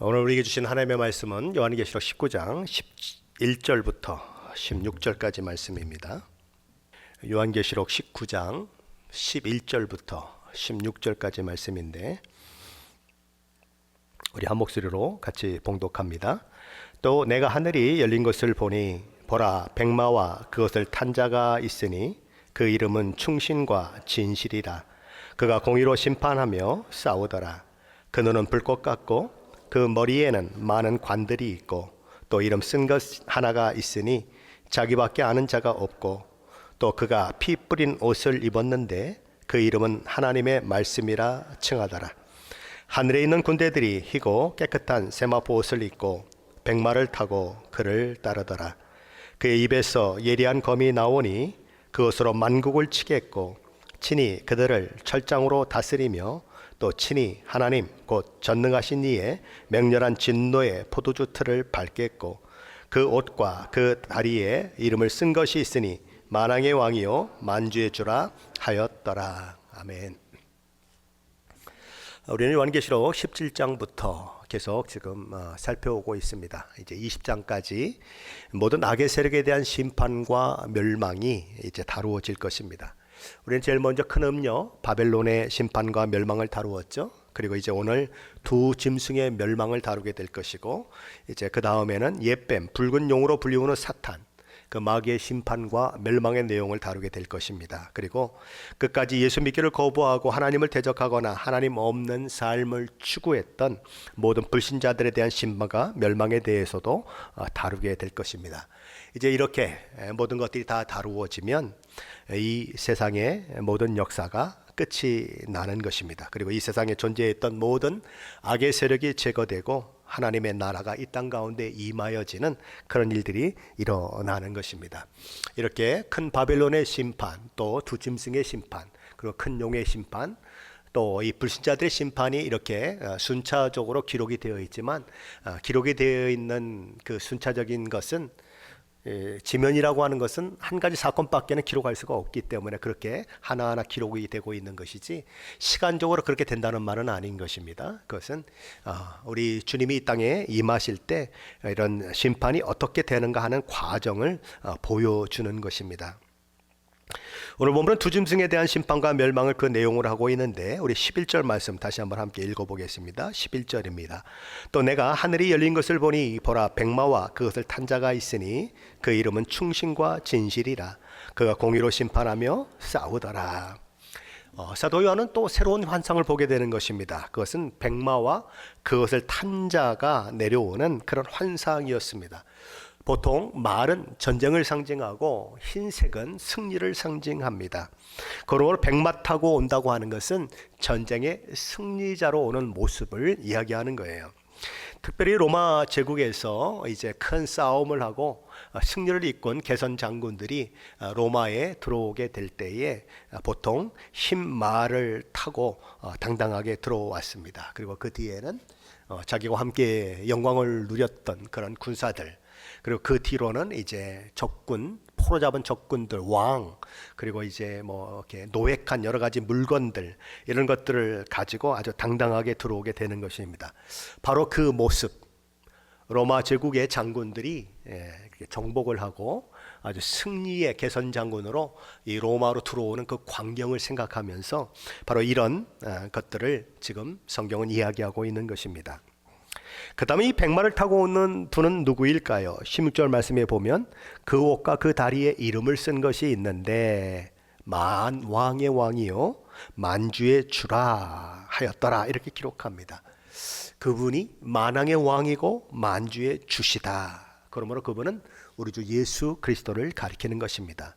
오늘 우리에게 주신 하나님의 말씀은 요한계시록 19장 11절부터 16절까지 말씀입니다. 요한계시록 19장 11절부터 16절까지 말씀인데 우리 한 목소리로 같이 봉독합니다. 또 내가 하늘이 열린 것을 보니 보라 백마와 그것을 탄 자가 있으니 그 이름은 충신과 진실이라. 그가 공의로 심판하며 싸우더라. 그 눈은 불꽃 같고 그 머리에는 많은 관들이 있고 또 이름 쓴 것 하나가 있으니 자기밖에 아는 자가 없고 또 그가 피 뿌린 옷을 입었는데 그 이름은 하나님의 말씀이라 칭하더라. 하늘에 있는 군대들이 희고 깨끗한 세마포 옷을 입고 백마를 타고 그를 따르더라. 그의 입에서 예리한 검이 나오니 그것으로 만국을 치겠고 친히 그들을 철장으로 다스리며 또 친히 하나님 곧 전능하신 이의 맹렬한 진노의 포도주 틀을 밟겠고 그 옷과 그 다리에 이름을 쓴 것이 있으니 만왕의 왕이요 만주의 주라 하였더라. 아멘. 우리는 요한계시록 17장부터 계속 지금 살펴오고 있습니다. 이제 20장까지 모든 악의 세력에 대한 심판과 멸망이 이제 다루어질 것입니다. 우리는 제일 먼저 큰 음녀 바벨론의 심판과 멸망을 다루었죠. 그리고 이제 오늘 두 짐승의 멸망을 다루게 될 것이고 이제 그 다음에는 옛뱀 붉은 용으로 불리우는 사탄 그 마귀의 심판과 멸망의 내용을 다루게 될 것입니다. 그리고 끝까지 예수 믿기를 거부하고 하나님을 대적하거나 하나님 없는 삶을 추구했던 모든 불신자들에 대한 심판과 멸망에 대해서도 다루게 될 것입니다. 이제 이렇게 모든 것들이 다 다루어지면 이 세상의 모든 역사가 끝이 나는 것입니다. 그리고 이 세상에 존재했던 모든 악의 세력이 제거되고 하나님의 나라가 이 땅 가운데 임하여지는 그런 일들이 일어나는 것입니다. 이렇게 큰 바벨론의 심판, 또 두 짐승의 심판, 그리고 큰 용의 심판, 또 이 불신자들의 심판이 이렇게 순차적으로 기록이 되어 있지만 기록이 되어 있는 그 순차적인 것은 지면이라고 하는 것은 한 가지 사건밖에는 기록할 수가 없기 때문에 그렇게 하나하나 기록이 되고 있는 것이지 시간적으로 그렇게 된다는 말은 아닌 것입니다. 그것은 우리 주님이 이 땅에 임하실 때 이런 심판이 어떻게 되는가 하는 과정을 보여주는 것입니다. 오늘 본문은 두 짐승에 대한 심판과 멸망을 그 내용으로 하고 있는데 우리 11절 말씀 다시 한번 함께 읽어보겠습니다. 11절입니다. 또 내가 하늘이 열린 것을 보니 보라 백마와 그것을 탄 자가 있으니 그 이름은 충신과 진실이라. 그가 공의로 심판하며 싸우더라. 사도 요한은 또 새로운 환상을 보게 되는 것입니다. 그것은 백마와 그것을 탄 자가 내려오는 그런 환상이었습니다. 보통 말은 전쟁을 상징하고 흰색은 승리를 상징합니다. 그러므로 백마 타고 온다고 하는 것은 전쟁의 승리자로 오는 모습을 이야기하는 거예요. 특별히 로마 제국에서 이제 큰 싸움을 하고 승리를 이끈 개선 장군들이 로마에 들어오게 될 때에 보통 흰 말을 타고 당당하게 들어왔습니다. 그리고 그 뒤에는 자기와 함께 영광을 누렸던 그런 군사들, 그리고 그 뒤로는 이제 적군, 포로 잡은 적군들, 왕, 그리고 이제 뭐 이렇게 노획한 여러 가지 물건들 이런 것들을 가지고 아주 당당하게 들어오게 되는 것입니다. 바로 그 모습, 로마 제국의 장군들이 정복을 하고 아주 승리의 개선 장군으로 이 로마로 들어오는 그 광경을 생각하면서 바로 이런 것들을 지금 성경은 이야기하고 있는 것입니다. 그 다음에 이 백마를 타고 오는 분은 누구일까요? 16절 말씀에 보면 그 옷과 그 다리에 이름을 쓴 것이 있는데 왕의 왕이요 만주의 주라 하였더라 이렇게 기록합니다. 그분이 만왕의 왕이고 만주의 주시다. 그러므로 그분은 우리 주 예수 그리스도를 가리키는 것입니다.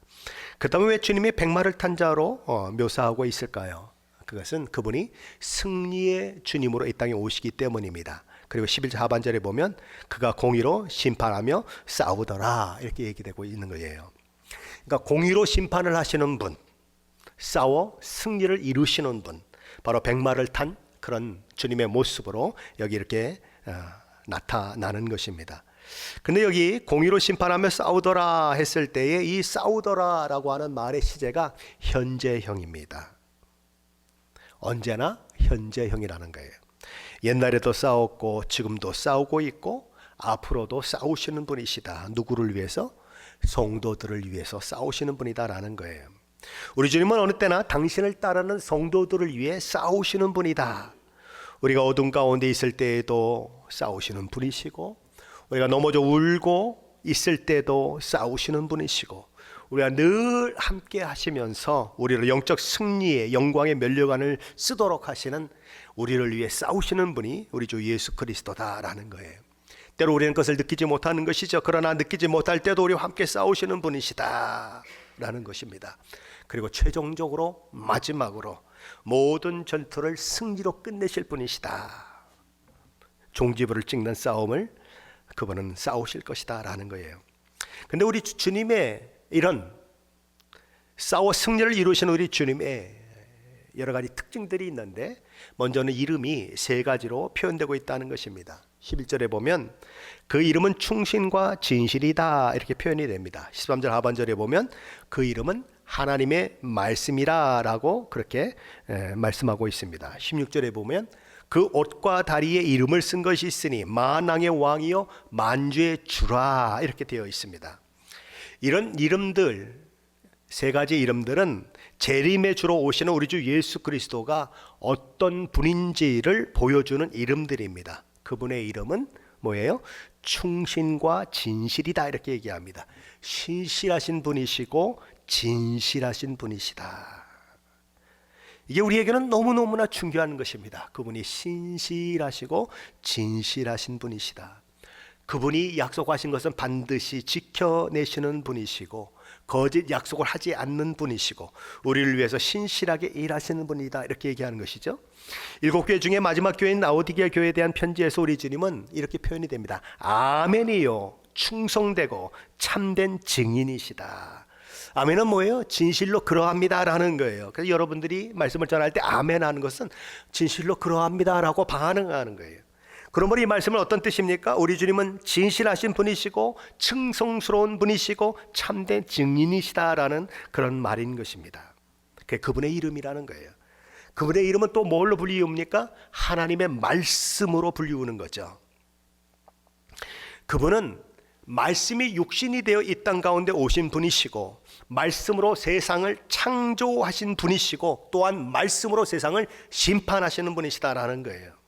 그 다음에 왜 주님이 백마를 탄 자로 묘사하고 있을까요? 그것은 그분이 승리의 주님으로 이 땅에 오시기 때문입니다. 그리고 11절 하반절에 보면 그가 공의로 심판하며 싸우더라 이렇게 얘기되고 있는 거예요. 그러니까 공의로 심판을 하시는 분, 싸워 승리를 이루시는 분, 바로 백마를 탄 그런 주님의 모습으로 여기 이렇게 나타나는 것입니다. 근데 여기 공의로 심판하며 싸우더라 했을 때에 이 싸우더라라고 하는 말의 시제가 현재형입니다. 언제나 현재형이라는 거예요. 옛날에도 싸웠고 지금도 싸우고 있고 앞으로도 싸우시는 분이시다. 누구를 위해서? 성도들을 위해서 싸우시는 분이다라는 거예요. 우리 주님은 어느 때나 당신을 따르는 성도들을 위해 싸우시는 분이다. 우리가 어둠 가운데 있을 때에도 싸우시는 분이시고, 우리가 넘어져 울고 있을 때도 싸우시는 분이시고, 우리가 늘 함께 하시면서 우리를 영적 승리의 영광의 면류관을 쓰도록 하시는, 우리를 위해 싸우시는 분이 우리 주 예수 그리스도다라는 거예요. 때로 우리는 그것을 느끼지 못하는 것이죠. 그러나 느끼지 못할 때도 우리와 함께 싸우시는 분이시다라는 것입니다. 그리고 최종적으로 마지막으로 모든 전투를 승리로 끝내실 분이시다. 종지부를 찍는 싸움을 그분은 싸우실 것이다 라는 거예요. 근데 우리 주님의 이런 싸워 승리를 이루시는 우리 주님의 여러 가지 특징들이 있는데, 먼저는 이름이 세 가지로 표현되고 있다는 것입니다. 11절에 보면 그 이름은 충신과 진실이다 이렇게 표현이 됩니다. 13절 하반절에 보면 그 이름은 하나님의 말씀이라 라고 그렇게 말씀하고 있습니다. 16절에 보면 그 옷과 다리에 이름을 쓴 것이 있으니 만왕의 왕이요 만주의 주라 이렇게 되어 있습니다. 이런 이름들, 세 가지 이름들은 재림의 주로 오시는 우리 주 예수 그리스도가 어떤 분인지를 보여주는 이름들입니다. 그분의 이름은 뭐예요? 충신과 진실이다 이렇게 얘기합니다. 신실하신 분이시고 진실하신 분이시다. 이게 우리에게는 너무너무나 중요한 것입니다. 그분이 신실하시고 진실하신 분이시다. 그분이 약속하신 것은 반드시 지켜내시는 분이시고 거짓 약속을 하지 않는 분이시고 우리를 위해서 신실하게 일하시는 분이다 이렇게 얘기하는 것이죠. 7교회 중에 마지막 교회인 라오디게아 교회에 대한 편지에서 우리 주님은 이렇게 표현이 됩니다. 아멘이요 충성되고 참된 증인이시다. 아멘은 뭐예요? 진실로 그러합니다 라는 거예요. 그래서 여러분들이 말씀을 전할 때 아멘 하는 것은 진실로 그러합니다 라고 반응하는 거예요. 그러므로 이 말씀은 어떤 뜻입니까? 우리 주님은 진실하신 분이시고 충성스러운 분이시고 참된 증인이시다라는 그런 말인 것입니다. 그게 그분의 이름이라는 거예요. 그분의 이름은 또 뭘로 불리웁니까? 하나님의 말씀으로 불리우는 거죠. 그분은 말씀이 육신이 되어 이 땅 가운데 오신 분이시고 말씀으로 세상을 창조하신 분이시고 또한 말씀으로 세상을 심판하시는 분이시다라는 거예요.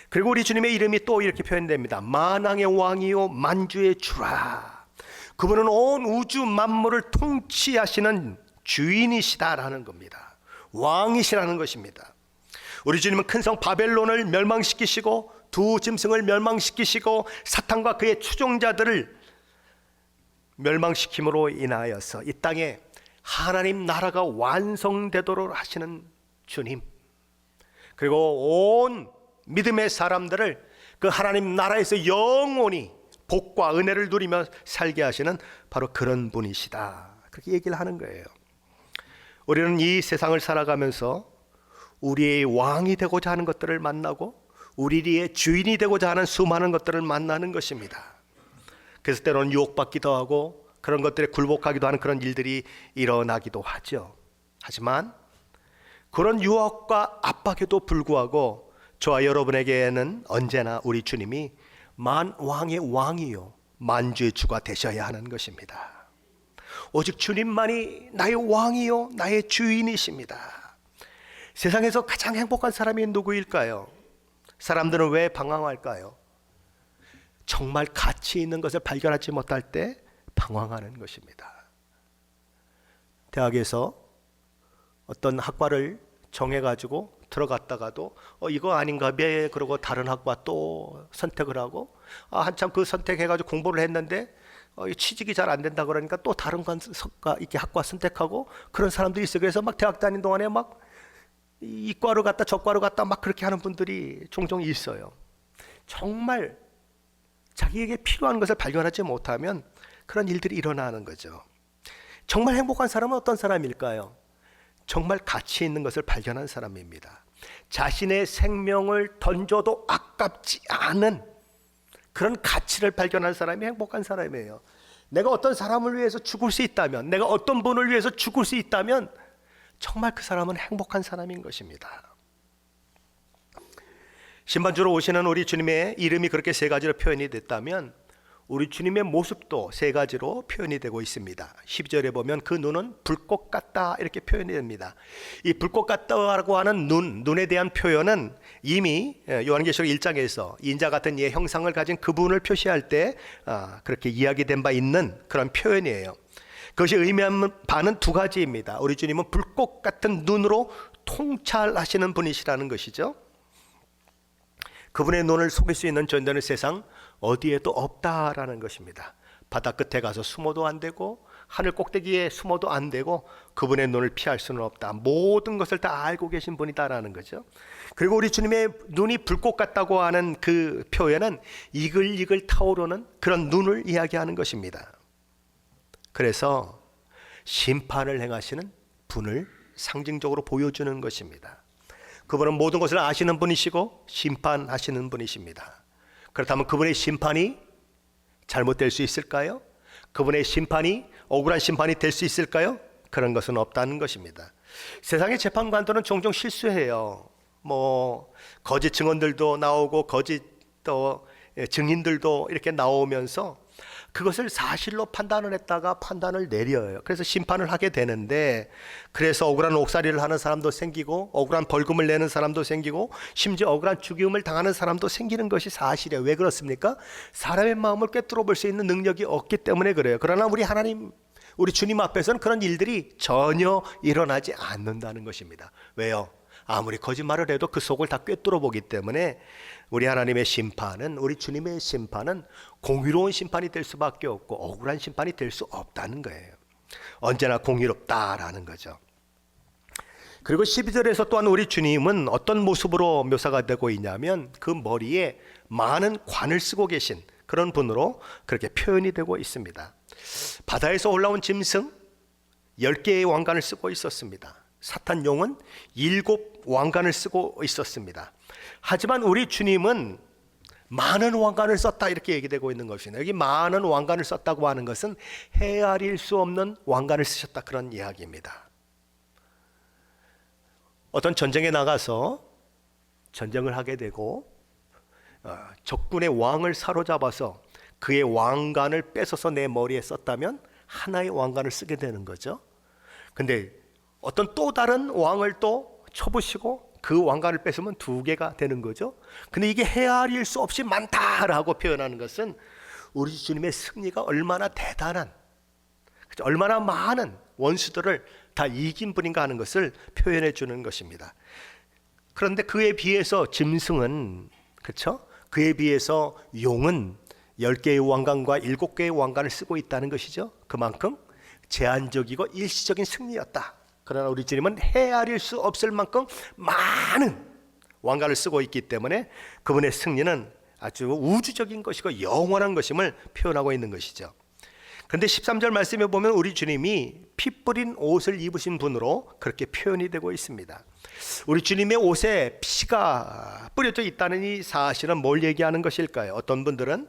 그리고 우리 주님의 이름이 또 이렇게 표현됩니다. 만왕의 왕이요 만주의 주라. 그분은 온 우주 만물을 통치하시는 주인이시다라는 겁니다. 왕이시라는 것입니다. 우리 주님은 큰 성 바벨론을 멸망시키시고 두 짐승을 멸망시키시고 사탄과 그의 추종자들을 멸망시킴으로 인하여서 이 땅에 하나님 나라가 완성되도록 하시는 주님, 그리고 온 믿음의 사람들을 그 하나님 나라에서 영원히 복과 은혜를 누리며 살게 하시는 바로 그런 분이시다, 그렇게 얘기를 하는 거예요. 우리는 이 세상을 살아가면서 우리의 왕이 되고자 하는 것들을 만나고 우리의 주인이 되고자 하는 수많은 것들을 만나는 것입니다. 그래서 때로는 유혹받기도 하고 그런 것들에 굴복하기도 하는 그런 일들이 일어나기도 하죠. 하지만 그런 유혹과 압박에도 불구하고 저와 여러분에게는 언제나 우리 주님이 만왕의 왕이요 만주의 주가 되셔야 하는 것입니다. 오직 주님만이 나의 왕이요 나의 주인이십니다. 세상에서 가장 행복한 사람이 누구일까요? 사람들은 왜 방황할까요? 정말 가치 있는 것을 발견하지 못할 때 방황하는 것입니다. 대학에서 어떤 학과를 정해가지고 들어갔다가도 이거 아닌가 봐 그러고 다른 학과 또 선택을 하고 한참 그 선택해가지고 공부를 했는데 취직이 잘 안 된다 그러니까 또 다른 학과 선택하고 그런 사람들이 있어요. 그래서 막 대학 다니는 동안에 막 이과로 갔다 저과로 갔다 막 그렇게 하는 분들이 종종 있어요. 정말 자기에게 필요한 것을 발견하지 못하면 그런 일들이 일어나는 거죠. 정말 행복한 사람은 어떤 사람일까요? 정말 가치 있는 것을 발견한 사람입니다. 자신의 생명을 던져도 아깝지 않은 그런 가치를 발견한 사람이 행복한 사람이에요. 내가 어떤 사람을 위해서 죽을 수 있다면, 내가 어떤 분을 위해서 죽을 수 있다면 정말 그 사람은 행복한 사람인 것입니다. 심판주로 오시는 우리 주님의 이름이 그렇게 세 가지로 표현이 됐다면 우리 주님의 모습도 세 가지로 표현이 되고 있습니다. 12절에 보면 그 눈은 불꽃 같다 이렇게 표현이 됩니다. 이 불꽃 같다라고 하는 눈에 대한 표현은 이미 요한계시록 1장에서 인자 같은 이의 형상을 가진 그분을 표시할 때 그렇게 이야기된 바 있는 그런 표현이에요. 그것이 의미하는 바는 두 가지입니다. 우리 주님은 불꽃 같은 눈으로 통찰하시는 분이시라는 것이죠. 그분의 눈을 속일 수 있는 존재는 세상 어디에도 없다라는 것입니다. 바다 끝에 가서 숨어도 안 되고 하늘 꼭대기에 숨어도 안 되고 그분의 눈을 피할 수는 없다. 모든 것을 다 알고 계신 분이다라는 거죠. 그리고 우리 주님의 눈이 불꽃 같다고 하는 그 표현은 이글이글 타오르는 그런 눈을 이야기하는 것입니다. 그래서 심판을 행하시는 분을 상징적으로 보여주는 것입니다. 그분은 모든 것을 아시는 분이시고 심판하시는 분이십니다. 그렇다면 그분의 심판이 잘못될 수 있을까요? 그분의 심판이 억울한 심판이 될 수 있을까요? 그런 것은 없다는 것입니다. 세상의 재판관들은 종종 실수해요. 거짓 증언들도 나오고 거짓 증인들도 이렇게 나오면서 그것을 사실로 판단을 했다가 판단을 내려요. 그래서 심판을 하게 되는데, 그래서 억울한 옥살이를 하는 사람도 생기고 억울한 벌금을 내는 사람도 생기고 심지어 억울한 죽임을 당하는 사람도 생기는 것이 사실이에요. 왜 그렇습니까? 사람의 마음을 꿰뚫어 볼 수 있는 능력이 없기 때문에 그래요. 그러나 우리 하나님, 우리 주님 앞에서는 그런 일들이 전혀 일어나지 않는다는 것입니다. 왜요? 아무리 거짓말을 해도 그 속을 다 꿰뚫어 보기 때문에 우리 하나님의 심판은, 우리 주님의 심판은 공의로운 심판이 될 수밖에 없고 억울한 심판이 될 수 없다는 거예요. 언제나 공의롭다라는 거죠. 그리고 12절에서 또한 우리 주님은 어떤 모습으로 묘사가 되고 있냐면 그 머리에 많은 관을 쓰고 계신 그런 분으로 그렇게 표현이 되고 있습니다. 바다에서 올라온 짐승 10개의 왕관을 쓰고 있었습니다. 사탄용은 7 왕관을 쓰고 있었습니다. 하지만 우리 주님은 많은 왕관을 썼다 이렇게 얘기되고 있는 것이네요. 여기 많은 왕관을 썼다고 하는 것은 헤아릴 수 없는 왕관을 쓰셨다 그런 이야기입니다. 어떤 전쟁에 나가서 전쟁을 하게 되고 적군의 왕을 사로잡아서 그의 왕관을 뺏어서 내 머리에 썼다면 하나의 왕관을 쓰게 되는 거죠. 근데 어떤 또 다른 왕을 또 쳐부시고 그 왕관을 뺏으면 2개가 되는 거죠. 근데 이게 헤아릴 수 없이 많다라고 표현하는 것은 우리 주님의 승리가 얼마나 대단한, 얼마나 많은 원수들을 다 이긴 분인가 하는 것을 표현해 주는 것입니다. 그런데 그에 비해서 짐승은, 그렇죠? 그에 비해서 용은 10개의 왕관과 7개의 왕관을 쓰고 있다는 것이죠. 그만큼 제한적이고 일시적인 승리였다. 그러나 우리 주님은 헤아릴 수 없을 만큼 많은 왕관을 쓰고 있기 때문에 그분의 승리는 아주 우주적인 것이고 영원한 것임을 표현하고 있는 것이죠. 그런데 13절 말씀에 보면 우리 주님이 피 뿌린 옷을 입으신 분으로 그렇게 표현이 되고 있습니다. 우리 주님의 옷에 피가 뿌려져 있다는 이 사실은 뭘 얘기하는 것일까요? 어떤 분들은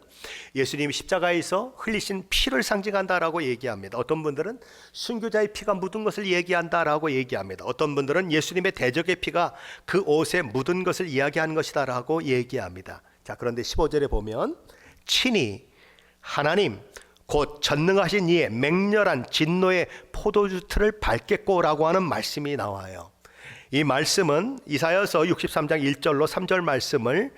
예수님이 십자가에서 흘리신 피를 상징한다라고 얘기합니다. 어떤 분들은 순교자의 피가 묻은 것을 얘기한다라고 얘기합니다. 어떤 분들은 예수님의 대적의 피가 그 옷에 묻은 것을 이야기하는 것이다라고 얘기합니다. 자, 그런데 15절에 보면 친히 하나님 곧 전능하신 이의 맹렬한 진노의 포도주 틀을 밟겠고라고 하는 말씀이 나와요. 이 말씀은 이사야서 63장 1절로 3절 말씀을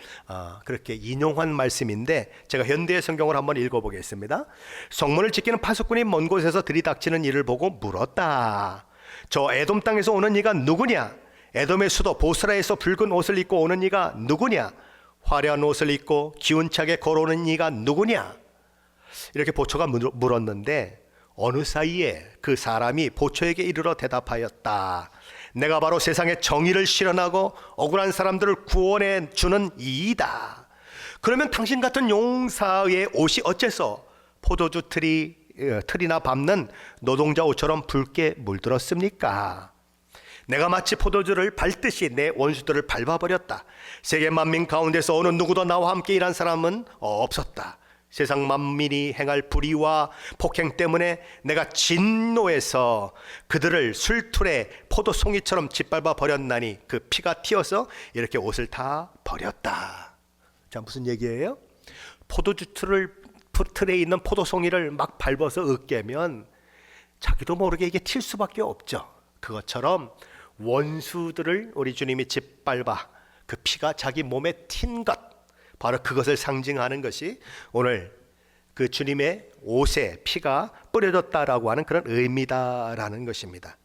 그렇게 인용한 말씀인데 제가 현대의 성경을 한번 읽어보겠습니다. 성문을 지키는 파수꾼이 먼 곳에서 들이닥치는 이를 보고 물었다. 저 에돔 땅에서 오는 이가 누구냐? 에돔의 수도 보스라에서 붉은 옷을 입고 오는 이가 누구냐? 화려한 옷을 입고 기운차게 걸어오는 이가 누구냐? 이렇게 보초가 물었는데 어느 사이에 그 사람이 보초에게 이르러 대답하였다. 내가 바로 세상에 정의를 실현하고 억울한 사람들을 구원해 주는 이이다. 그러면 당신 같은 용사의 옷이 어째서 포도주 틀이나 밟는 노동자 옷처럼 붉게 물들었습니까? 내가 마치 포도주를 밟듯이 내 원수들을 밟아버렸다. 세계 만민 가운데서 어느 누구도 나와 함께 일한 사람은 없었다. 세상 만민이 행할 불의와 폭행 때문에 내가 진노해서 그들을 술틀에 포도송이처럼 짓밟아 버렸나니 그 피가 튀어서 이렇게 옷을 다 버렸다. 자, 무슨 얘기예요? 포도주 틀에 있는 포도송이를 막 밟아서 으깨면 자기도 모르게 이게 튈 수밖에 없죠. 그것처럼 원수들을 우리 주님이 짓밟아 그 피가 자기 몸에 튄 것, 바로 그것을 상징하는 것이 오늘 그 주님의 옷에 피가 뿌려졌다라고 하는 그런 의미다라는 것입니다.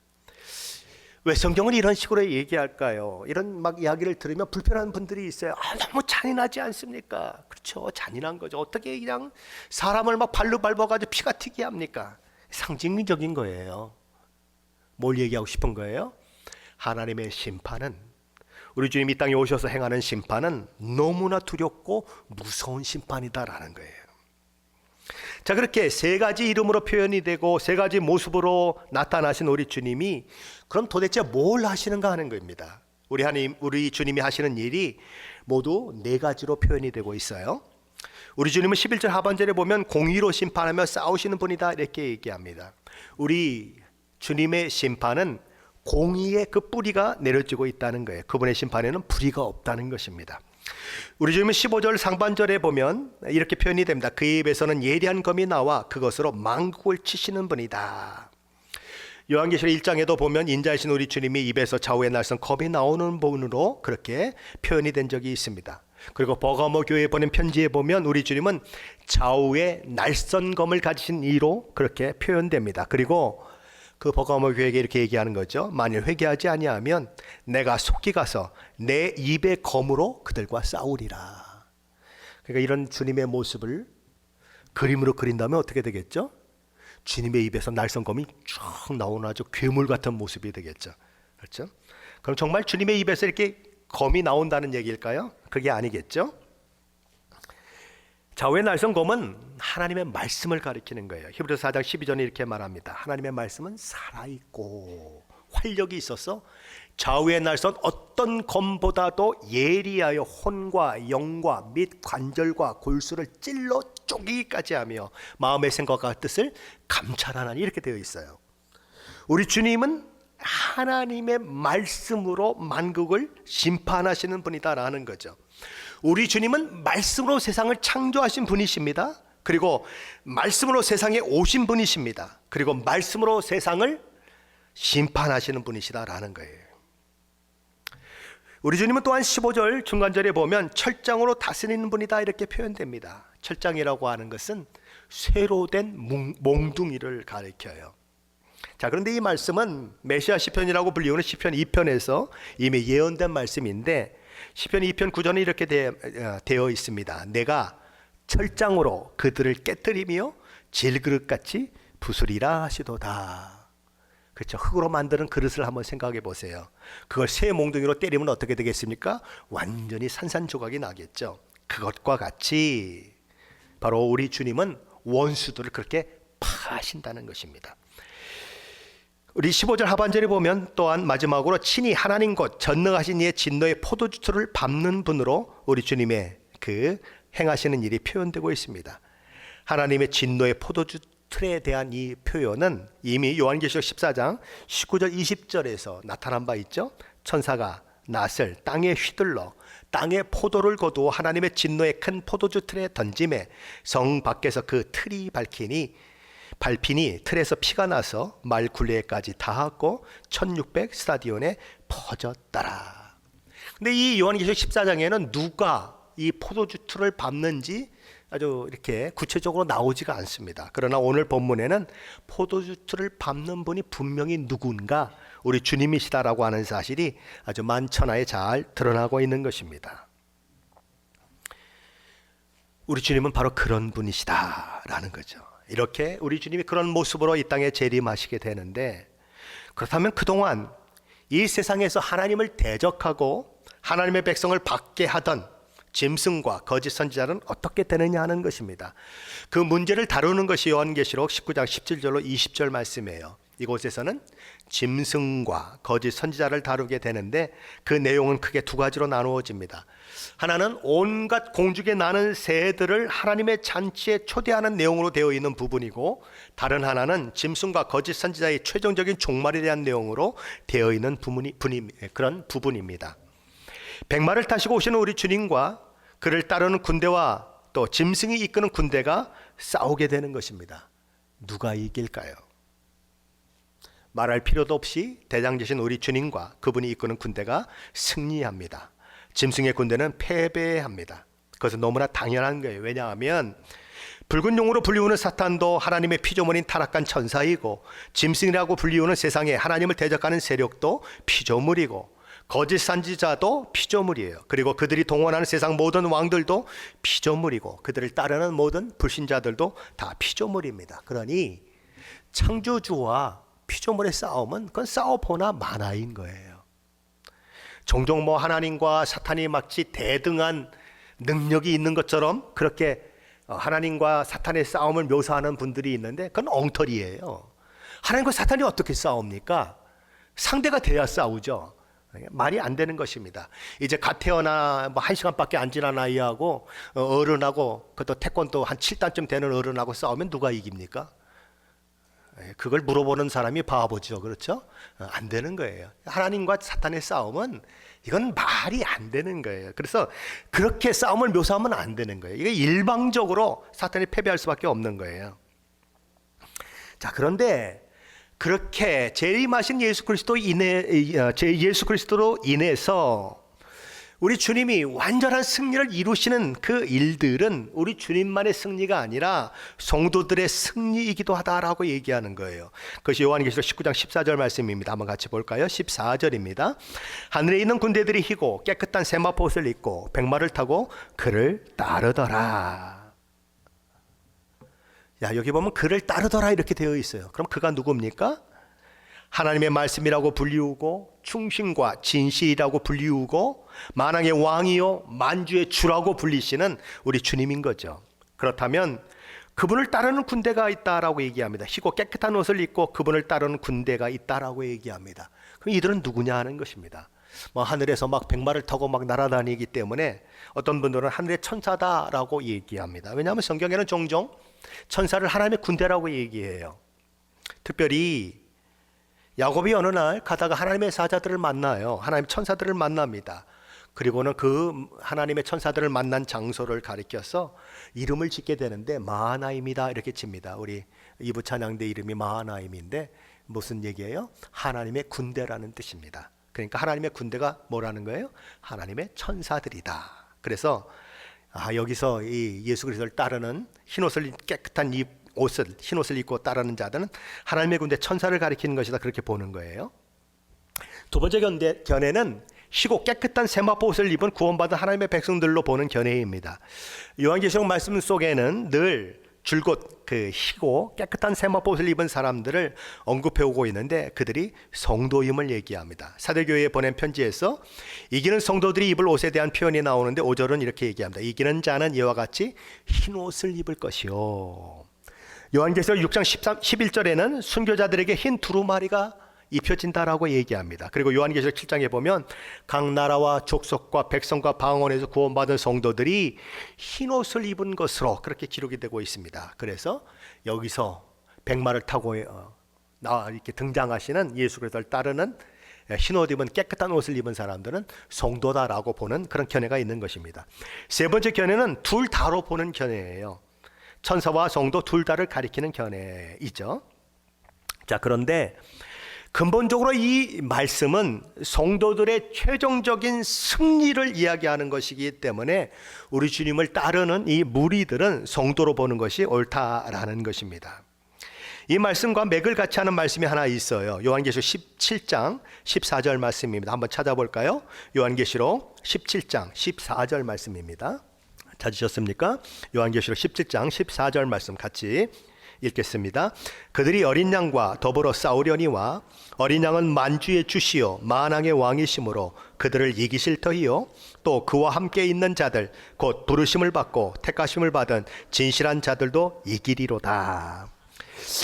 왜 성경은 이런 식으로 얘기할까요? 이런 막 이야기를 들으면 불편한 분들이 있어요. 너무 잔인하지 않습니까? 그렇죠, 잔인한 거죠. 어떻게 그냥 사람을 막 발로 밟아가지고 피가 튀게 합니까? 상징적인 거예요. 뭘 얘기하고 싶은 거예요? 하나님의 심판은, 우리 주님 이 땅에 오셔서 행하는 심판은 너무나 두렵고 무서운 심판이다라는 거예요. 자, 그렇게 세 가지 이름으로 표현이 되고 세 가지 모습으로 나타나신 우리 주님이 그럼 도대체 뭘 하시는가 하는 겁니다. 우리 주님이 하시는 일이 모두 네 가지로 표현이 되고 있어요. 우리 주님은 11절 하반절에 보면 공의로 심판하며 싸우시는 분이다 이렇게 얘기합니다. 우리 주님의 심판은 공의의 그 뿌리가 내려지고 있다는 거예요. 그분의 심판에는 불의가 없다는 것입니다. 우리 주님은 15절 상반절에 보면 이렇게 표현이 됩니다. 그의 입에서는 예리한 검이 나와 그것으로 만국을 치시는 분이다. 요한계시록 1장에도 보면 인자이신 우리 주님이 입에서 좌우의 날선 검이 나오는 분으로 그렇게 표현이 된 적이 있습니다. 그리고 버가모 교회에 보낸 편지에 보면 우리 주님은 좌우의 날선 검을 가지신 이로 그렇게 표현됩니다. 그리고 그 버가모 교회에게 이렇게 얘기하는 거죠. 만일 회개하지 아니하면 내가 속히 가서 내 입의 검으로 그들과 싸우리라. 그러니까 이런 주님의 모습을 그림으로 그린다면 어떻게 되겠죠? 주님의 입에서 날선검이 쭉 나오는 아주 괴물 같은 모습이 되겠죠. 그렇죠? 그럼 정말 주님의 입에서 이렇게 검이 나온다는 얘기일까요? 그게 아니겠죠? 좌우의 날선검은 하나님의 말씀을 가리키는 거예요. 히브리서 4장 12절에 이렇게 말합니다. 하나님의 말씀은 살아있고 활력이 있어서 좌우의 날선 어떤 검보다도 예리하여 혼과 영과 및 관절과 골수를 찔러 쪼개기까지 하며 마음의 생각과 뜻을 감찰하나니 이렇게 되어 있어요. 우리 주님은 하나님의 말씀으로 만국을 심판하시는 분이다라는 거죠. 우리 주님은 말씀으로 세상을 창조하신 분이십니다. 그리고 말씀으로 세상에 오신 분이십니다. 그리고 말씀으로 세상을 심판하시는 분이시다라는 거예요. 우리 주님은 또한 15절 중간절에 보면 철장으로 다스리는 분이다 이렇게 표현됩니다. 철장이라고 하는 것은 쇠로 된 몽둥이를 가리켜요. 자, 그런데 이 말씀은 메시아 시편이라고 불리우는 시편 2편에서 이미 예언된 말씀인데 시편 2편 9절에 이렇게 되어 있습니다. 내가 철장으로 그들을 깨뜨리며 질그릇같이 부수리라 하시도다. 그렇죠. 흙으로 만드는 그릇을 한번 생각해 보세요. 그걸 쇠 몽둥이로 때리면 어떻게 되겠습니까? 완전히 산산조각이 나겠죠. 그것과 같이 바로 우리 주님은 원수들을 그렇게 파하신다는 것입니다. 우리 15절 하반절에 보면 또한 마지막으로 친히 하나님 곧 전능하신 이의 진노의 포도주틀을 밟는 분으로 우리 주님의 그 행하시는 일이 표현되고 있습니다. 하나님의 진노의 포도주틀에 대한 이 표현은 이미 요한계시록 14장 19절 20절에서 나타난 바 있죠. 천사가 낫을 땅에 휘둘러 땅에 포도를 거두어 하나님의 진노의 큰 포도주틀에 던짐에 성 밖에서 그 틀이 밟히니 틀에서 피가 나서 말 굴레까지 닿았고 1600 스타디온에 퍼졌더라. 근데 이 요한계시록 14장에는 누가 이 포도주 틀을 밟는지 아주 이렇게 구체적으로 나오지가 않습니다. 그러나 오늘 본문에는 포도주 틀을 밟는 분이 분명히 누군가 우리 주님이시다라고 하는 사실이 아주 만천하에 잘 드러나고 있는 것입니다. 우리 주님은 바로 그런 분이시다라는 거죠. 이렇게 우리 주님이 그런 모습으로 이 땅에 재림하시게 되는데, 그렇다면 그동안 이 세상에서 하나님을 대적하고 하나님의 백성을 받게 하던 짐승과 거짓 선지자는 어떻게 되느냐 하는 것입니다. 그 문제를 다루는 것이 요한계시록 19장 17절로 20절 말씀이에요. 이곳에서는 짐승과 거짓 선지자를 다루게 되는데 그 내용은 크게 두 가지로 나누어집니다. 하나는 온갖 공중에 나는 새들을 하나님의 잔치에 초대하는 내용으로 되어 있는 부분이고, 다른 하나는 짐승과 거짓 선지자의 최종적인 종말에 대한 내용으로 되어 있는 그런 부분입니다. 백마를 타시고 오시는 우리 주님과 그를 따르는 군대와 또 짐승이 이끄는 군대가 싸우게 되는 것입니다. 누가 이길까요? 말할 필요도 없이 대장되신 우리 주님과 그분이 이끄는 군대가 승리합니다. 짐승의 군대는 패배합니다. 그것은 너무나 당연한 거예요. 왜냐하면 붉은 용으로 불리우는 사탄도 하나님의 피조물인 타락한 천사이고, 짐승이라고 불리우는 세상에 하나님을 대적하는 세력도 피조물이고, 거짓 선지자도 피조물이에요. 그리고 그들이 동원하는 세상 모든 왕들도 피조물이고, 그들을 따르는 모든 불신자들도 다 피조물입니다. 그러니 창조주와 피조물의 싸움은 그건 싸워보나 마나인 거예요. 종종 하나님과 사탄이 마치 대등한 능력이 있는 것처럼 그렇게 하나님과 사탄의 싸움을 묘사하는 분들이 있는데 그건 엉터리예요. 하나님과 사탄이 어떻게 싸웁니까? 상대가 돼야 싸우죠. 말이 안 되는 것입니다. 이제 갓 태어나 1시간밖에 안 지난 아이하고 어른하고, 그것도 태권도 한 7단쯤 되는 어른하고 싸우면 누가 이깁니까? 그걸 물어보는 사람이 바보죠. 그렇죠? 안 되는 거예요. 하나님과 사탄의 싸움은 이건 말이 안 되는 거예요. 그래서 그렇게 싸움을 묘사하면 안 되는 거예요. 이게 일방적으로 사탄이 패배할 수밖에 없는 거예요. 자, 그런데 그렇게 재림하신 예수 그리스도로 인해서 우리 주님이 완전한 승리를 이루시는 그 일들은 우리 주님만의 승리가 아니라 성도들의 승리이기도 하다라고 얘기하는 거예요. 그것이 요한계시록 19장 14절 말씀입니다. 한번 같이 볼까요? 14절입니다. 하늘에 있는 군대들이 희고 깨끗한 세마포옷을 입고 백마를 타고 그를 따르더라. 야, 여기 보면 그를 따르더라 이렇게 되어 있어요. 그럼 그가 누굽니까? 하나님의 말씀이라고 불리우고 충신과 진실이라고 불리우고 만왕의 왕이요 만주의 주라고 불리시는 우리 주님인 거죠. 그렇다면 그분을 따르는 군대가 있다라고 얘기합니다. 희고 깨끗한 옷을 입고 그분을 따르는 군대가 있다라고 얘기합니다. 그럼 이들은 누구냐 하는 것입니다. 하늘에서 백마를 타고 날아다니기 때문에 어떤 분들은 하늘의 천사다라고 얘기합니다. 왜냐하면 성경에는 종종 천사를 하나님의 군대라고 얘기해요. 특별히 야곱이 어느 날 가다가 하나님의 사자들을 만나요. 하나님의 천사들을 만납니다. 그리고는 그 하나님의 천사들을 만난 장소를 가리켜서 이름을 짓게 되는데 마하나임이다 이렇게 칩니다. 우리 이부 찬양대 이름이 마하나임인데 무슨 얘기예요? 하나님의 군대라는 뜻입니다. 그러니까 하나님의 군대가 뭐라는 거예요? 하나님의 천사들이다. 그래서 여기서 이 예수 그리스도를 따르는 흰옷을 깨끗한 흰옷을 입고 따르는 자들은 하나님의 군대 천사를 가리키는 것이다, 그렇게 보는 거예요. 두 번째 견해는 희고 깨끗한 세마포 옷을 입은 구원받은 하나님의 백성들로 보는 견해입니다. 요한계시록 말씀 속에는 늘 줄곧 그 희고 깨끗한 세마포 옷을 입은 사람들을 언급해 오고 있는데 그들이 성도임을 얘기합니다. 사도교회에 보낸 편지에서 이기는 성도들이 입을 옷에 대한 표현이 나오는데 5절은 이렇게 얘기합니다. 이기는 자는 이와 같이 흰 옷을 입을 것이요. 요한계시록 6장 11절에는 순교자들에게 흰 두루마리가 입혀진다라고 얘기합니다. 그리고 요한계시록 7장에 보면 각 나라와 족속과 백성과 방언에서 구원받은 성도들이 흰옷을 입은 것으로 그렇게 기록이 되고 있습니다. 그래서 여기서 백마를 타고 이렇게 등장하시는 예수 그리스도를 따르는 흰옷 입은 깨끗한 옷을 입은 사람들은 성도다라고 보는 그런 견해가 있는 것입니다. 세 번째 견해는 둘 다로 보는 견해예요. 천사와 성도 둘 다를 가리키는 견해이죠. 자, 그런데 근본적으로 이 말씀은 성도들의 최종적인 승리를 이야기하는 것이기 때문에 우리 주님을 따르는 이 무리들은 성도로 보는 것이 옳다라는 것입니다. 이 말씀과 맥을 같이 하는 말씀이 하나 있어요. 요한계시록 17장 14절 말씀입니다. 한번 찾아볼까요? 요한계시록 17장 14절 말씀입니다. 찾으셨습니까? 요한계시록 17장 14절 말씀 같이 읽겠습니다. 그들이 어린 양과 더불어 싸우려니와 어린 양은 만주의 주시요 만왕의 왕이시므로 그들을 이기실 터이요 또 그와 함께 있는 자들 곧 부르심을 받고 택하심을 받은 진실한 자들도 이기리로다.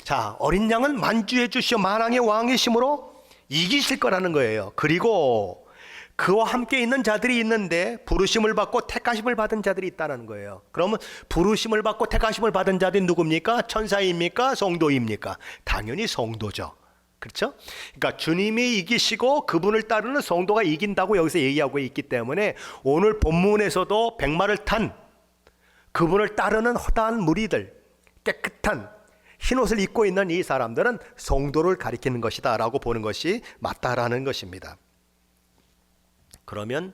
자, 어린 양은 만주해 주시어 만왕의 왕이심으로 이기실 거라는 거예요. 그리고 그와 함께 있는 자들이 있는데 부르심을 받고 택하심을 받은 자들이 있다는 거예요. 그러면 부르심을 받고 택하심을 받은 자들이 누굽니까? 천사입니까? 성도입니까? 당연히 성도죠. 그렇죠? 그러니까 주님이 이기시고 그분을 따르는 성도가 이긴다고 여기서 얘기하고 있기 때문에 오늘 본문에서도 백마를 탄 그분을 따르는 허다한 무리들, 깨끗한 흰옷을 입고 있는 이 사람들은 성도를 가리키는 것이다 라고 보는 것이 맞다라는 것입니다. 그러면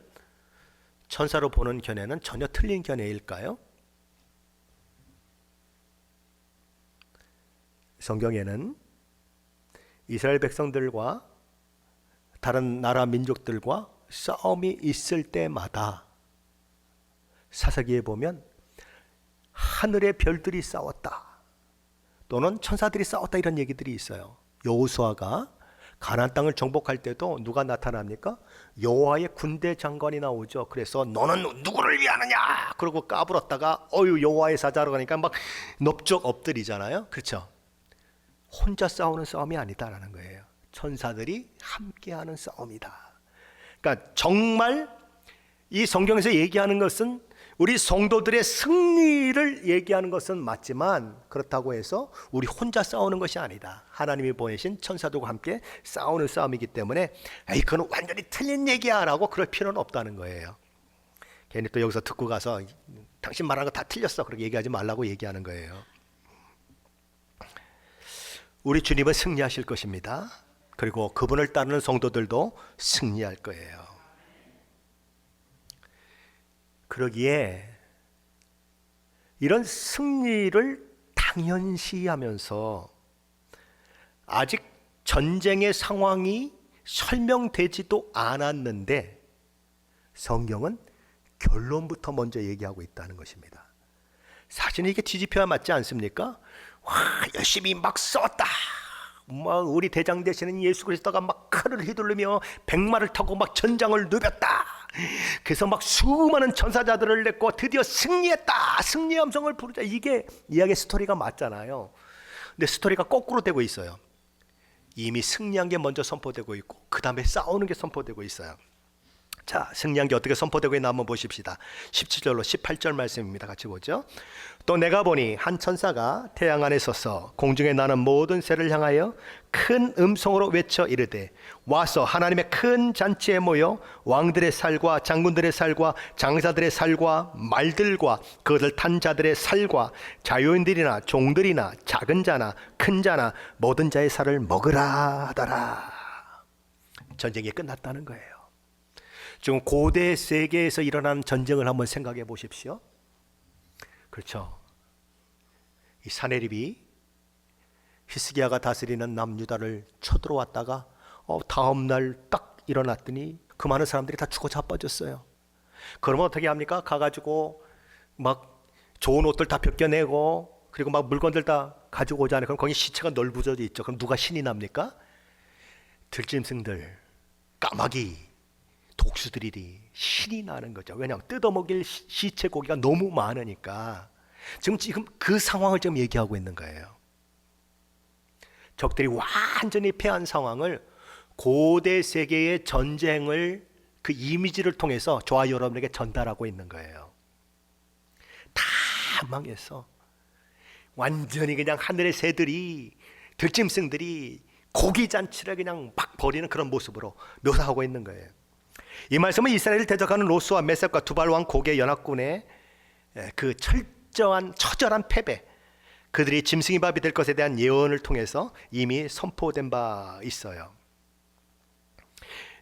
천사로 보는 견해는 전혀 틀린 견해일까요? 성경에는 이스라엘 백성들과 다른 나라 민족들과 싸움이 있을 때마다 사사기에 보면 하늘의 별들이 싸웠다 또는 천사들이 싸웠다 이런 얘기들이 있어요. 여호수아가 가나안 땅을 정복할 때도 누가 나타납니까? 여호와의 군대 장관이 나오죠. 그래서 너는 누구를 위하느냐? 그러고 까불었다가 어유 여호와의 사자로 가니까 막 넙죽 엎드리잖아요. 그렇죠? 혼자 싸우는 싸움이 아니다라는 거예요. 천사들이 함께하는 싸움이다. 그러니까 정말 이 성경에서 얘기하는 것은 우리 성도들의 승리를 얘기하는 것은 맞지만 그렇다고 해서 우리 혼자 싸우는 것이 아니다. 하나님이 보내신 천사들과 함께 싸우는 싸움이기 때문에 에이 그건 완전히 틀린 얘기야 라고 그럴 필요는 없다는 거예요. 괜히 또 여기서 듣고 가서 당신 말하는 거 다 틀렸어 그렇게 얘기하지 말라고 얘기하는 거예요. 우리 주님은 승리하실 것입니다. 그리고 그분을 따르는 성도들도 승리할 거예요. 그러기에 이런 승리를 당연시하면서 아직 전쟁의 상황이 설명되지도 않았는데 성경은 결론부터 먼저 얘기하고 있다는 것입니다. 사실은 이게 뒤집혀야 맞지 않습니까? 와, 열심히 막 싸웠다. 막 우리 대장 되시는 예수 그리스도가 막 칼을 휘두르며 백마를 타고 막 전장을 누볐다. 그래서 막 수많은 천사자들을 냈고 드디어 승리했다. 승리의 함성을 부르자. 이게 이야기의 스토리가 맞잖아요. 근데 스토리가 거꾸로 되고 있어요. 이미 승리한 게 먼저 선포되고 있고 그 다음에 싸우는 게 선포되고 있어요. 자, 승리한 게 어떻게 선포되고 있나 한번 보십시다. 17절로 18절 말씀입니다. 같이 보죠. 또 내가 보니 한 천사가 태양 안에 서서 공중에 나는 모든 새를 향하여 큰 음성으로 외쳐 이르되 와서 하나님의 큰 잔치에 모여 왕들의 살과 장군들의 살과 장사들의 살과 말들과 그것을 탄 자들의 살과 자유인들이나 종들이나 작은 자나 큰 자나 모든 자의 살을 먹으라 하더라. 전쟁이 끝났다는 거예요. 지금 고대 세계에서 일어난 전쟁을 한번 생각해 보십시오. 그렇죠. 이 사내립이 히스기야가 다스리는 남유다를 쳐들어왔다가 다음 날 딱 일어났더니 그 많은 사람들이 다 죽어 자빠졌어요. 그러면 어떻게 합니까? 가가지고 막 좋은 옷들 다 벗겨내고 그리고 막 물건들 다 가지고 오잖아요. 그럼 거기 시체가 널브러져 있죠. 그럼 누가 신이 납니까? 들짐승들, 까마귀, 독수들이 신이 나는 거죠. 왜냐하면 뜯어먹일 시체 고기가 너무 많으니까. 지금 그 상황을 지금 얘기하고 있는 거예요. 적들이 완전히 패한 상황을 고대 세계의 전쟁을 그 이미지를 통해서 저와 여러분에게 전달하고 있는 거예요. 다 망했어. 완전히 그냥 하늘의 새들이 들짐승들이 고기 잔치를 그냥 막 벌이는 그런 모습으로 묘사하고 있는 거예요. 이 말씀은 이스라엘을 대적하는 로스와 메섹과 두발 왕 고개 연합군의 그 처절한 패배, 그들이 짐승의 밥이 될 것에 대한 예언을 통해서 이미 선포된 바 있어요.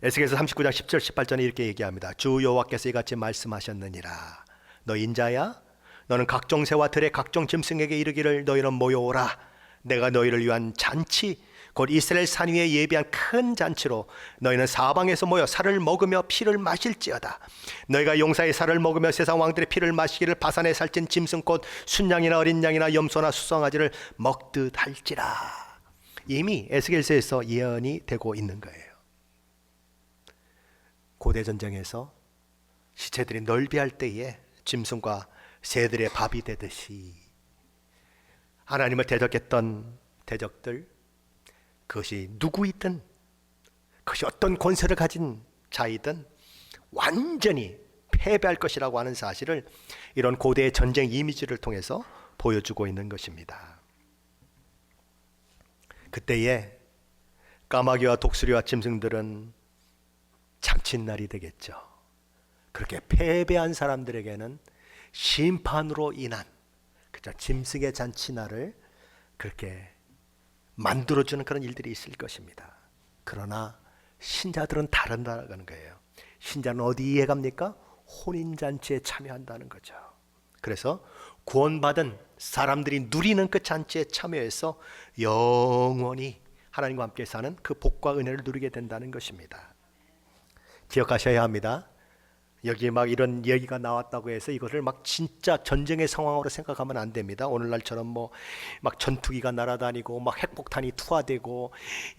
에스겔서 39장 10절 18절에 이렇게 얘기합니다. 주 여호와께서 이같이 말씀하셨느니라. 너 인자야, 너는 각종 새와 들의 각종 짐승에게 이르기를 너희는 모여오라. 내가 너희를 위한 잔치 곧 이스라엘 산 위에 예비한 큰 잔치로 너희는 사방에서 모여 살을 먹으며 피를 마실지어다. 너희가 용사의 살을 먹으며 세상 왕들의 피를 마시기를 바산에 살찐 짐승 곧 순양이나 어린 양이나 염소나 수송아지를 먹듯 할지라. 이미 에스겔서에서 예언이 되고 있는 거예요. 고대 전쟁에서 시체들이 널비할 때에 짐승과 새들의 밥이 되듯이 하나님을 대적했던 대적들, 그것이 누구이든, 그것이 어떤 권세를 가진 자이든 완전히 패배할 것이라고 하는 사실을 이런 고대의 전쟁 이미지를 통해서 보여주고 있는 것입니다. 그때에 까마귀와 독수리와 짐승들은 잔칫날이 되겠죠. 그렇게 패배한 사람들에게는 심판으로 인한 짐승의 잔치날을 그렇게 만들어주는 그런 일들이 있을 것입니다. 그러나 신자들은 다른다는 거예요. 신자는 어디에 갑니까? 혼인잔치에 참여한다는 거죠. 그래서 구원받은 사람들이 누리는 그 잔치에 참여해서 영원히 하나님과 함께 사는 그 복과 은혜를 누리게 된다는 것입니다. 기억하셔야 합니다. 여기 막 이런 얘기가 나왔다고 해서 이것을 막 진짜 전쟁의 상황으로 생각하면 안 됩니다. 오늘날처럼 뭐 막 전투기가 날아다니고 막 핵폭탄이 투하되고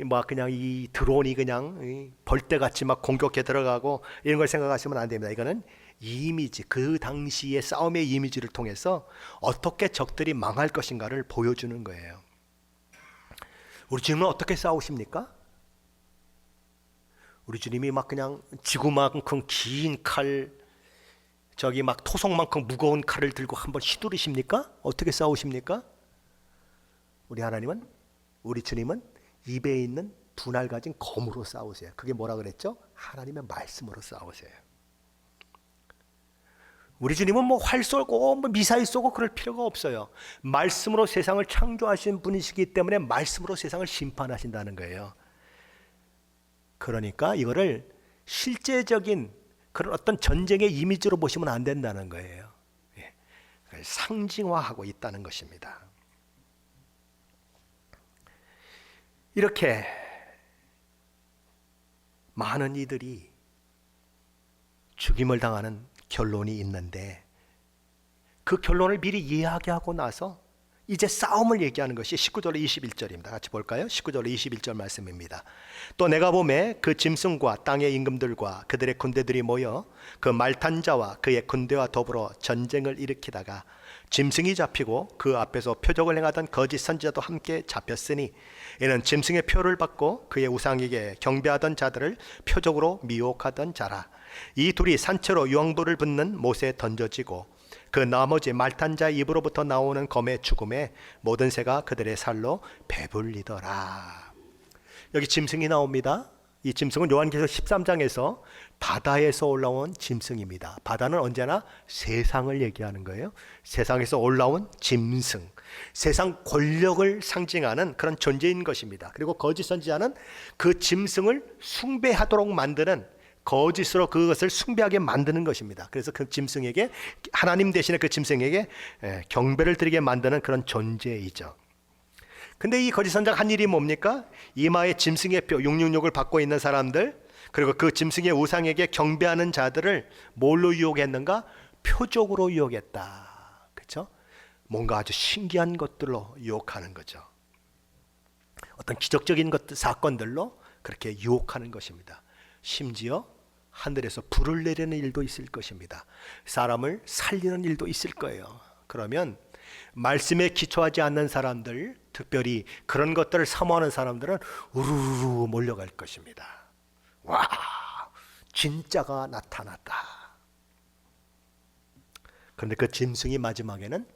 막 그냥 이 드론이 그냥 벌떼같이 막 공격해 들어가고 이런 걸 생각하시면 안 됩니다. 이거는 이미지, 그 당시의 싸움의 이미지를 통해서 어떻게 적들이 망할 것인가를 보여주는 거예요. 우리 주님은 어떻게 싸우십니까? 우리 주님이 막 그냥 지구만큼 긴 칼, 저기 막 토성만큼 무거운 칼을 들고 한번 휘두르십니까? 어떻게 싸우십니까? 우리 하나님은, 우리 주님은 입에 있는 분할 가진 검으로 싸우세요. 그게 뭐라 그랬죠? 하나님의 말씀으로 싸우세요. 우리 주님은 뭐 활 쏘고 뭐 미사일 쏘고 그럴 필요가 없어요. 말씀으로 세상을 창조하신 분이시기 때문에 말씀으로 세상을 심판하신다는 거예요. 그러니까 이거를 실제적인 그런 어떤 전쟁의 이미지로 보시면 안 된다는 거예요. 상징화하고 있다는 것입니다. 이렇게 많은 이들이 죽임을 당하는 결론이 있는데 그 결론을 미리 이야기하고 나서 이제 싸움을 얘기하는 것이 19절 21절입니다. 같이 볼까요? 19절 21절 말씀입니다. 또 내가 보매 그 짐승과 땅의 임금들과 그들의 군대들이 모여 그 말탄 자와 그의 군대와 더불어 전쟁을 일으키다가 짐승이 잡히고 그 앞에서 표적을 행하던 거짓 선지자도 함께 잡혔으니 이는 짐승의 표를 받고 그의 우상에게 경배하던 자들을 표적으로 미혹하던 자라. 이 둘이 산채로 유황불을 붓는 못에 던져지고 그 나머지 말탄 자 입으로부터 나오는 검의 죽음에 모든 새가 그들의 살로 배불리더라. 여기 짐승이 나옵니다. 이 짐승은 요한계시록 13장에서 바다에서 올라온 짐승입니다. 바다는 언제나 세상을 얘기하는 거예요. 세상에서 올라온 짐승, 세상 권력을 상징하는 그런 존재인 것입니다. 그리고 거짓 선지자는 그 짐승을 숭배하도록 만드는, 거짓으로 그것을 숭배하게 만드는 것입니다. 그래서 그 짐승에게, 하나님 대신에 그 짐승에게 경배를 드리게 만드는 그런 존재이죠. 근데 이 거짓 선지자가 한 일이 뭡니까? 이마에 짐승의 표 666을 받고 있는 사람들, 그리고 그 짐승의 우상에게 경배하는 자들을 뭘로 유혹했는가? 표적으로 유혹했다. 그렇죠? 뭔가 아주 신기한 것들로 유혹하는 거죠. 어떤 기적적인 것들, 사건들로 그렇게 유혹하는 것입니다. 심지어 하늘에서 불을 내리는 일도 있을 것입니다. 사람을 살리는 일도 있을 거예요. 그러면 말씀에 기초하지 않는 사람들, 특별히 그런 것들을 사모하는 사람들은 우르르 몰려갈 것입니다. 와, 진짜가 나타났다. 그런데 그 짐승이 마지막에는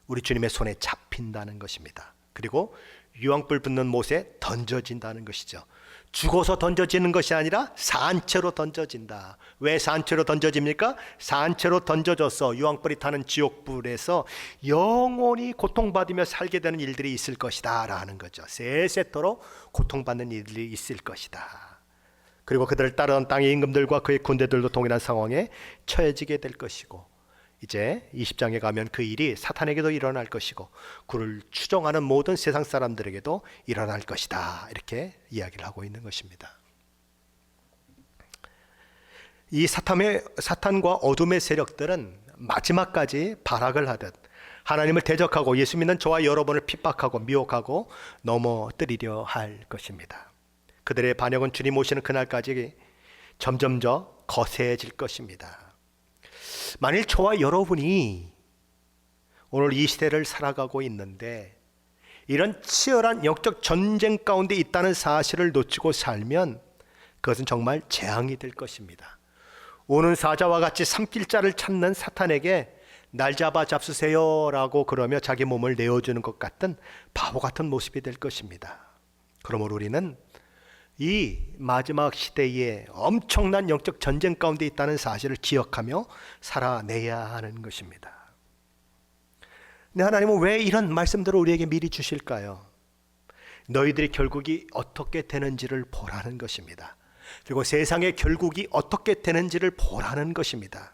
우리 주님의 손에 잡힌다는 것입니다. 그리고 유황불 붙는 못에 던져진다는 것이죠. 죽어서 던져지는 것이 아니라 산채로 던져진다. 왜 산채로 던져집니까? 산채로 던져져서 유황불이 타는 지옥불에서 영원히 고통받으며 살게 되는 일들이 있을 것이다 라는 거죠. 세세토록 고통받는 일들이 있을 것이다. 그리고 그들을 따르던 땅의 임금들과 그의 군대들도 동일한 상황에 처해지게 될 것이고, 이제 20장에 가면 그 일이 사탄에게도 일어날 것이고 그를 추종하는 모든 세상 사람들에게도 일어날 것이다. 이렇게 이야기를 하고 있는 것입니다. 이 사탄과 어둠의 세력들은 마지막까지 발악을 하듯 하나님을 대적하고 예수 믿는 저와 여러분을 핍박하고 미혹하고 넘어뜨리려 할 것입니다. 그들의 반역은 주님 오시는 그날까지 점점 더 거세질 것입니다. 만일 저와 여러분이 오늘 이 시대를 살아가고 있는데 이런 치열한 영적 전쟁 가운데 있다는 사실을 놓치고 살면 그것은 정말 재앙이 될 것입니다. 오는 사자와 같이 삼킬 자를 찾는 사탄에게 날 잡아 잡수세요 라고 그러며 자기 몸을 내어주는 것 같은 바보 같은 모습이 될 것입니다. 그러므로 우리는 이 마지막 시대에 엄청난 영적 전쟁 가운데 있다는 사실을 기억하며 살아내야 하는 것입니다. 근데 하나님은 왜 이런 말씀들을 우리에게 미리 주실까요? 너희들의 결국이 어떻게 되는지를 보라는 것입니다. 그리고 세상의 결국이 어떻게 되는지를 보라는 것입니다.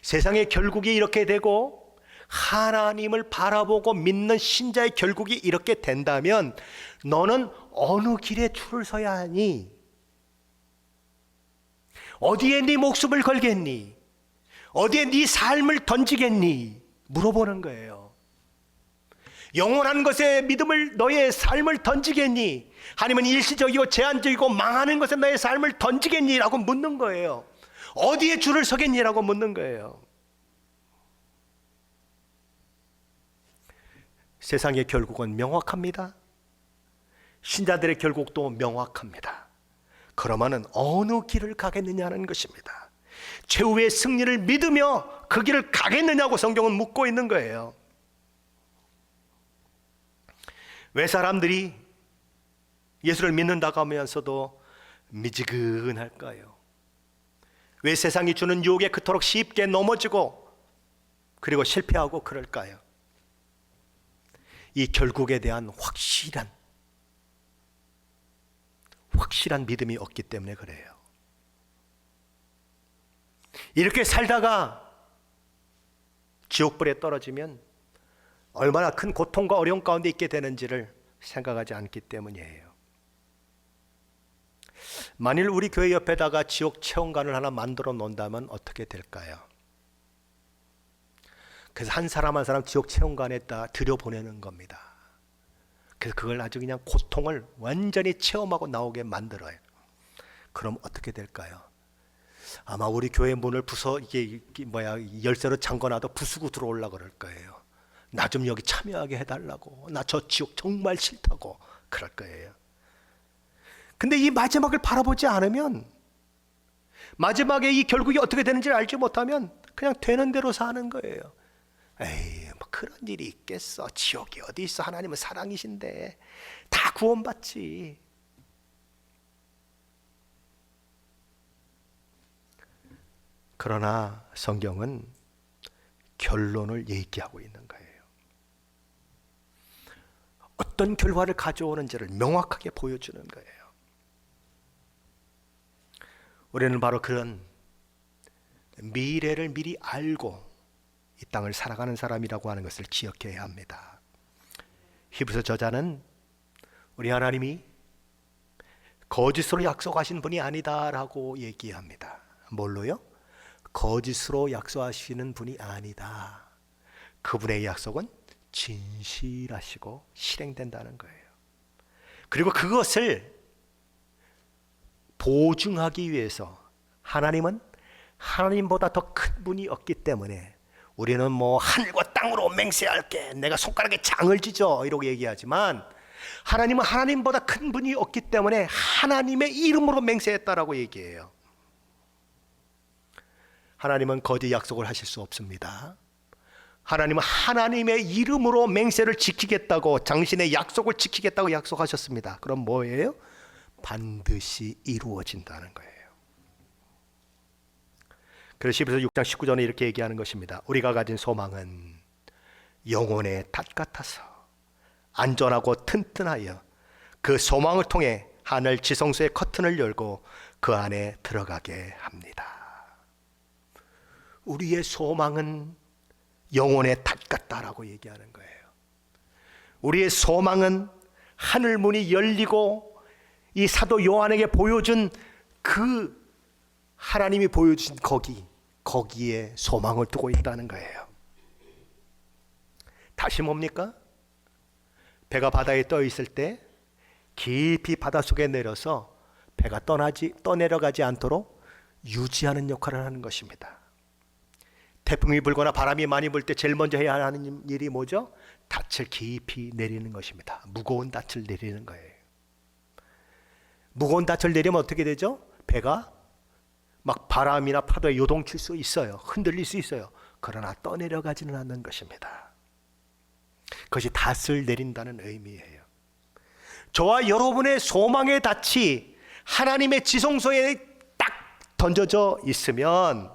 세상의 결국이 이렇게 되고 하나님을 바라보고 믿는 신자의 결국이 이렇게 된다면 너는 어느 길에 줄을 서야 하니? 어디에 네 목숨을 걸겠니? 어디에 네 삶을 던지겠니? 물어보는 거예요. 영원한 것에 믿음을 너의 삶을 던지겠니? 아니면 일시적이고 제한적이고 망하는 것에 너의 삶을 던지겠니? 라고 묻는 거예요. 어디에 줄을 서겠니? 라고 묻는 거예요. 세상의 결국은 명확합니다. 신자들의 결국도 명확합니다. 그러면은 어느 길을 가겠느냐는 것입니다. 최후의 승리를 믿으며 그 길을 가겠느냐고 성경은 묻고 있는 거예요. 왜 사람들이 예수를 믿는다고 하면서도 미지근할까요? 왜 세상이 주는 유혹에 그토록 쉽게 넘어지고 그리고 실패하고 그럴까요? 이 결국에 대한 확실한 믿음이 없기 때문에 그래요. 이렇게 살다가 지옥불에 떨어지면 얼마나 큰 고통과 어려움 가운데 있게 되는지를 생각하지 않기 때문이에요. 만일 우리 교회 옆에다가 지옥 체험관을 하나 만들어 놓는다면 어떻게 될까요? 그래서 한 사람 한 사람 지옥 체험관에다 들여보내는 겁니다. 그래서 그걸 아주 그냥 고통을 완전히 체험하고 나오게 만들어요. 그럼 어떻게 될까요? 아마 우리 교회 문을 열쇠로 잠궈놔도 부수고 들어오려고 그럴 거예요. 나 좀 여기 참여하게 해달라고. 나 저 지옥 정말 싫다고 그럴 거예요. 근데 이 마지막을 바라보지 않으면, 마지막에 이 결국이 어떻게 되는지를 알지 못하면 그냥 되는 대로 사는 거예요. 에이, 뭐 그런 일이 있겠어. 지옥이 어디 있어. 하나님은 사랑이신데 다 구원받지. 그러나 성경은 결론을 얘기하고 있는 거예요. 어떤 결과를 가져오는지를 명확하게 보여주는 거예요. 우리는 바로 그런 미래를 미리 알고 이 땅을 살아가는 사람이라고 하는 것을 기억해야 합니다. 히브리서 저자는 우리 하나님이 거짓으로 약속하신 분이 아니다라고 얘기합니다. 뭘로요? 거짓으로 약속하시는 분이 아니다. 그분의 약속은 진실하시고 실행된다는 거예요. 그리고 그것을 보증하기 위해서 하나님은 하나님보다 더 큰 분이 없기 때문에 우리는 뭐 하늘과 땅으로 맹세할게, 내가 손가락에 장을 지져 이러고 얘기하지만 하나님은 하나님보다 큰 분이 없기 때문에 하나님의 이름으로 맹세했다라고 얘기해요. 하나님은 거짓 약속을 하실 수 없습니다. 하나님은 하나님의 이름으로 맹세를 지키겠다고, 당신의 약속을 지키겠다고 약속하셨습니다. 그럼 뭐예요? 반드시 이루어진다는 거예요. 그래서 히브리서 6장 19절에 이렇게 얘기하는 것입니다. 우리가 가진 소망은 영혼의 닷 같아서 안전하고 튼튼하여 그 소망을 통해 하늘 지성소의 커튼을 열고 그 안에 들어가게 합니다. 우리의 소망은 영혼의 닷 같다라고 얘기하는 거예요. 우리의 소망은 하늘 문이 열리고 이 사도 요한에게 보여준 그 하나님이 보여주신 거기에 소망을 두고 있다는 거예요. 다시 뭡니까? 배가 바다에 떠 있을 때 깊이 바닷속에 내려서 배가 떠내려가지 않도록 유지하는 역할을 하는 것입니다. 태풍이 불거나 바람이 많이 불 때 제일 먼저 해야 하는 일이 뭐죠? 닻을 깊이 내리는 것입니다. 무거운 닻을 내리는 거예요. 무거운 닻을 내리면 어떻게 되죠? 배가 막 바람이나 파도에 요동칠 수 있어요. 흔들릴 수 있어요. 그러나 떠내려가지는 않는 것입니다. 그것이 닻을 내린다는 의미예요. 저와 여러분의 소망의 닻이 하나님의 지성소에 딱 던져져 있으면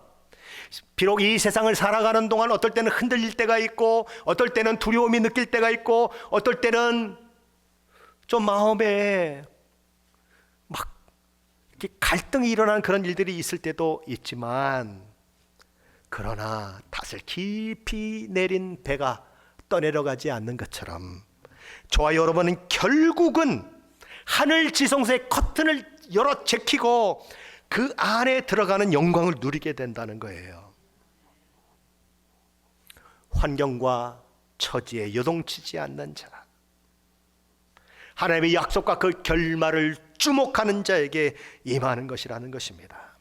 비록 이 세상을 살아가는 동안 어떨 때는 흔들릴 때가 있고 어떨 때는 두려움이 느낄 때가 있고 어떨 때는 좀 마음에 막 이렇게 갈등이 일어나는 그런 일들이 있을 때도 있지만 그러나 닻을 깊이 내린 배가 떠내려가지 않는 것처럼 저와 여러분은 결국은 하늘 지성소의 커튼을 열어 제키고 그 안에 들어가는 영광을 누리게 된다는 거예요. 환경과 처지에 요동치지 않는 자, 하나님의 약속과 그 결말을 주목하는 자에게 임하는 것이라는 것입니다.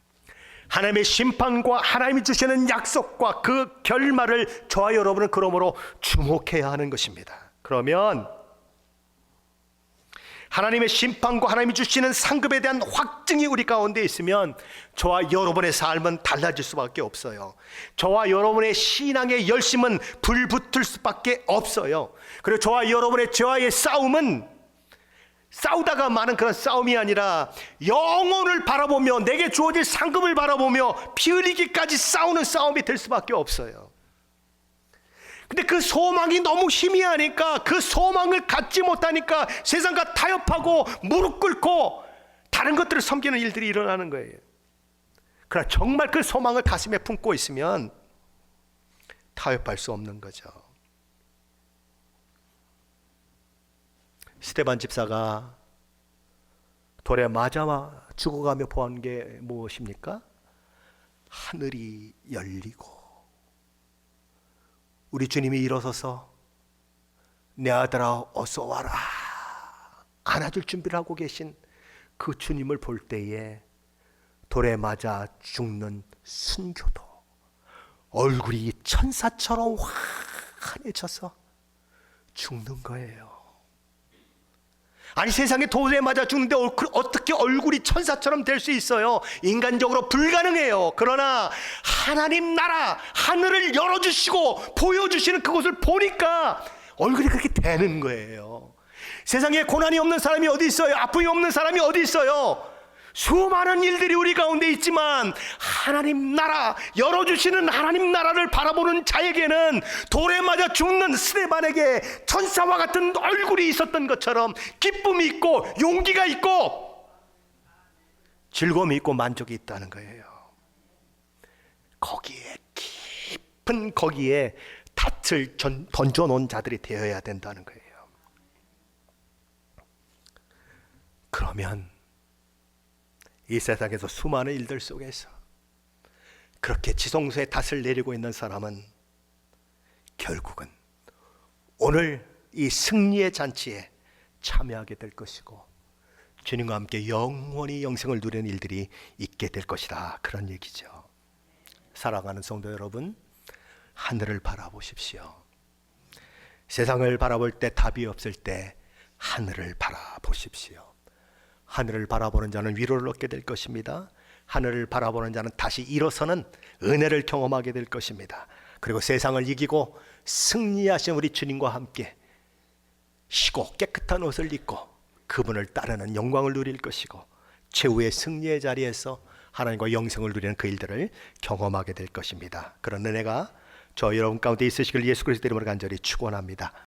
하나님의 심판과 하나님이 주시는 약속과 그 결말을 저와 여러분은 그러므로 주목해야 하는 것입니다. 그러면 하나님의 심판과 하나님이 주시는 상급에 대한 확증이 우리 가운데 있으면 저와 여러분의 삶은 달라질 수밖에 없어요. 저와 여러분의 신앙의 열심은 불붙을 수밖에 없어요. 그리고 저와 여러분의 죄와의 싸움은 싸우다가 마는 그런 싸움이 아니라 영혼을 바라보며 내게 주어질 상급을 바라보며 피 흘리기까지 싸우는 싸움이 될 수밖에 없어요. 근데 그 소망이 너무 희미하니까 그 소망을 갖지 못하니까 세상과 타협하고 무릎 꿇고 다른 것들을 섬기는 일들이 일어나는 거예요. 그러나 정말 그 소망을 가슴에 품고 있으면 타협할 수 없는 거죠. 스데반 집사가 돌에 맞아 죽어가며 보한 게 무엇입니까? 하늘이 열리고 우리 주님이 일어서서 내 아들아 어서 와라 안아줄 준비를 하고 계신 그 주님을 볼 때에 돌에 맞아 죽는 순교도 얼굴이 천사처럼 환해져서 죽는 거예요. 아니 세상에 돌에 맞아 죽는데 어떻게 얼굴이 천사처럼 될 수 있어요? 인간적으로 불가능해요. 그러나 하나님 나라 하늘을 열어주시고 보여주시는 그것을 보니까 얼굴이 그렇게 되는 거예요. 세상에 고난이 없는 사람이 어디 있어요? 아픔이 없는 사람이 어디 있어요? 수많은 일들이 우리 가운데 있지만 하나님 나라 열어주시는 하나님 나라를 바라보는 자에게는 돌에 맞아 죽는 스데반에게 천사와 같은 얼굴이 있었던 것처럼 기쁨이 있고 용기가 있고 즐거움이 있고 만족이 있다는 거예요. 거기에 깊은 거기에 닻을 던져놓은 자들이 되어야 된다는 거예요. 그러면 이 세상에서 수많은 일들 속에서 그렇게 지성소에 닻을 내리고 있는 사람은 결국은 오늘 이 승리의 잔치에 참여하게 될 것이고 주님과 함께 영원히 영생을 누리는 일들이 있게 될 것이다, 그런 얘기죠. 사랑하는 성도 여러분, 하늘을 바라보십시오. 세상을 바라볼 때 답이 없을 때 하늘을 바라보십시오. 하늘을 바라보는 자는 위로를 얻게 될 것입니다. 하늘을 바라보는 자는 다시 일어서는 은혜를 경험하게 될 것입니다. 그리고 세상을 이기고 승리하신 우리 주님과 함께 쉬고 깨끗한 옷을 입고 그분을 따르는 영광을 누릴 것이고 최후의 승리의 자리에서 하나님과 영생을 누리는 그 일들을 경험하게 될 것입니다. 그런 은혜가 저 여러분 가운데 있으시길 예수 그리스도 이름으로 간절히 축원합니다.